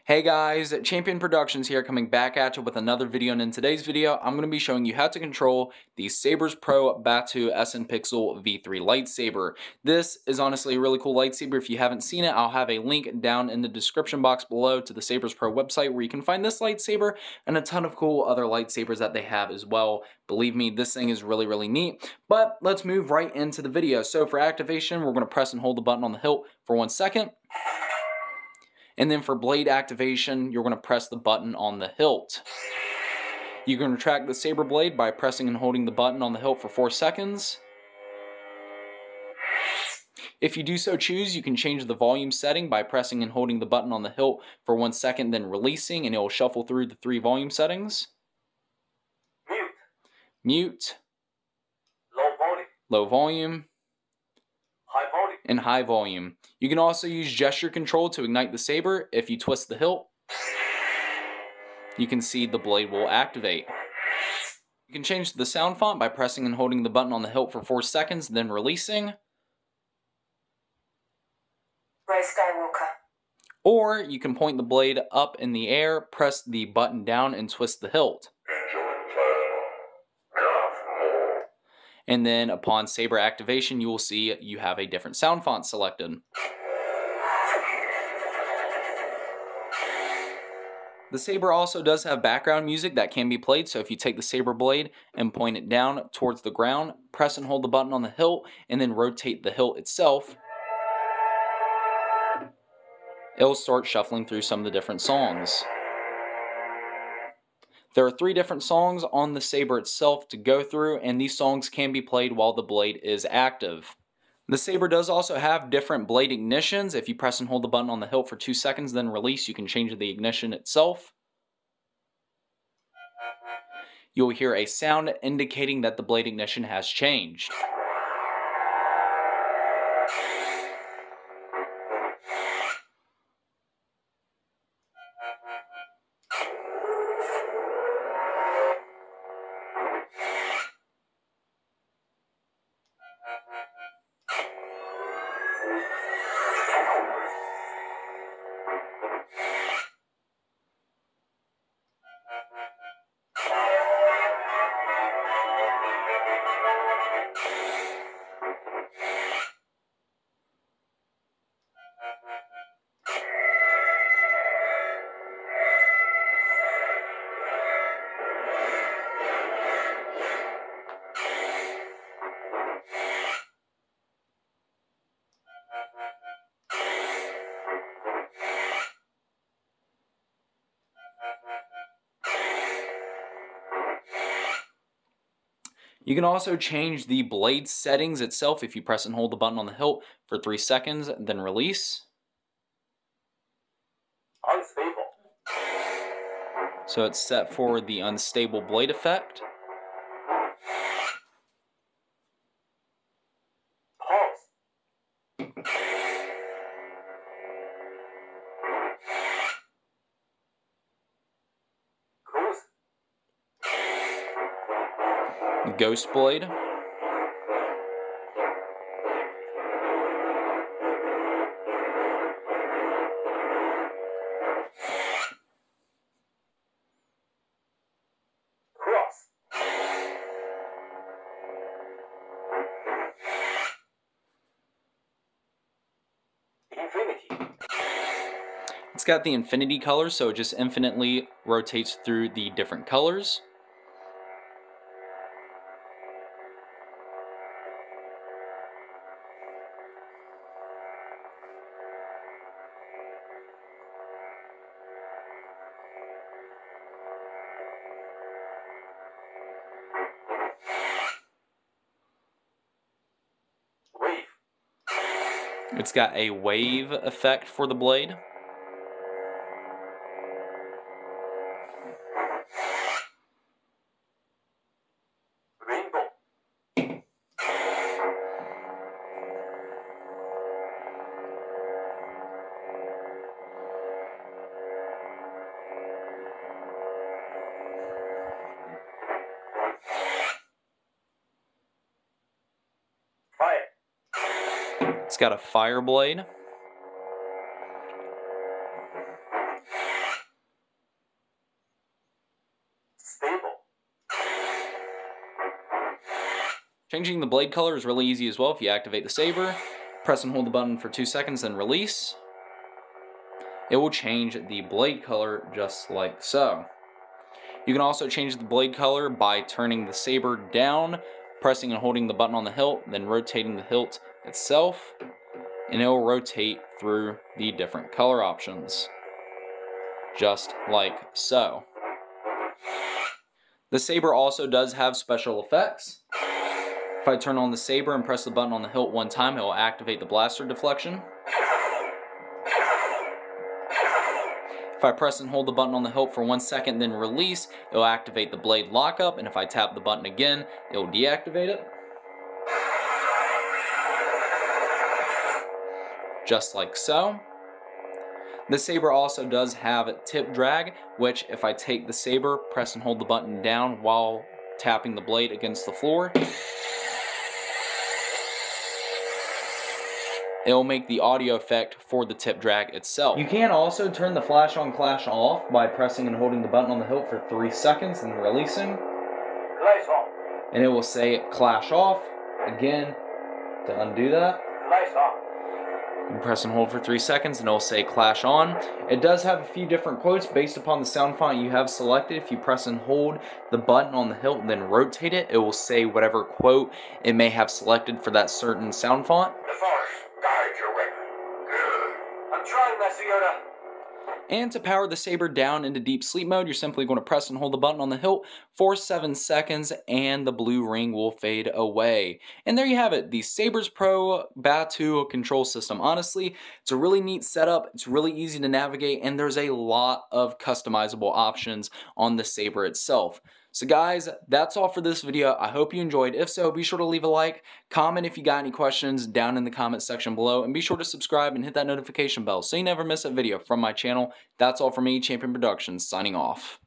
Hey guys, Champion Productions here, coming back at you with another video, and in today's video I'm going to be showing you how to control the Saberspro Batu Neopixel V3 lightsaber. This is honestly a really cool lightsaber. If you haven't seen it, I'll have a link down in the description box below to the Saberspro website where you can find this lightsaber and a ton of cool other lightsabers that they have as well. Believe me, this thing is really neat. But let's move right into the video. So for activation, we're going to press and hold the button on the hilt for 1 second. And then for blade activation, you're going to press the button on the hilt. You can retract the saber blade by pressing and holding the button on the hilt for 4 seconds. If you do so choose, you can change the volume setting by pressing and holding the button on the hilt for 1 second, then releasing, and it will shuffle through the 3 volume settings. Mute. Low volume. And high volume. You can also use gesture control to ignite the saber. If you twist the hilt, you can see the blade will activate. You can change the sound font by pressing and holding the button on the hilt for 4 seconds, then releasing. Ray Skywalker. Or you can point the blade up in the air, press the button down, and twist the hilt. And then upon saber activation, you will see you have a different sound font selected. The saber also does have background music that can be played, so if you take the saber blade and point it down towards the ground, press and hold the button on the hilt, and then rotate the hilt itself, it'll start shuffling through some of the different songs. There are 3 different songs on the saber itself to go through, and these songs can be played while the blade is active. The saber does also have different blade ignitions. If you press and hold the button on the hilt for 2 seconds, then release, you can change the ignition itself. You'll hear a sound indicating that the blade ignition has changed. You can also change the blade settings itself if you press and hold the button on the hilt for 3 seconds, then release. Unstable. So it's set for the unstable blade effect. Pause. Cruise. Ghost blade. Cross. Infinity. It's got the infinity color, so it just infinitely rotates through the different colors. It's got a wave effect for the blade. Rainbow. It's got a fire blade. Changing the blade color is really easy as well. If you activate the saber, press and hold the button for 2 seconds, then release, it will change the blade color just like so. You can also change the blade color by turning the saber down, pressing and holding the button on the hilt, then rotating the hilt itself, and it will rotate through the different color options, just like so. The saber also does have special effects. If I turn on the saber and press the button on the hilt 1 time, it will activate the blaster deflection. If I press and hold the button on the hilt for 1 second, then release, it will activate the blade lockup, and if I tap the button again, it will deactivate it. Just like so. The saber also does have tip drag, which if I take the saber, press and hold the button down while tapping the blade against the floor, it will make the audio effect for the tip drag itself. You can also turn the flash on, flash off by pressing and holding the button on the hilt for 3 seconds and releasing. Flash on. And it will say clash off. Again, to undo that, Flash on. you press and hold for 3 seconds and it will say clash on. It does have a few different quotes based upon the sound font you have selected. If you press and hold the button on the hilt and then rotate it, it will say whatever quote it may have selected for that certain sound font. The Force, guide your weapon. Good. I'm trying, Master Yoda. And to power the saber down into deep sleep mode, you're simply going to press and hold the button on the hilt for 7 seconds and the blue ring will fade away. And there you have it, the Saberspro Batu control system. Honestly, it's a really neat setup, it's really easy to navigate, and there's a lot of customizable options on the saber itself. So guys, that's all for this video. I hope you enjoyed. If so, be sure to leave a like, comment if you got any questions down in the comment section below, and be sure to subscribe and hit that notification bell so you never miss a video from my channel. That's all for me, Champion Productions, signing off.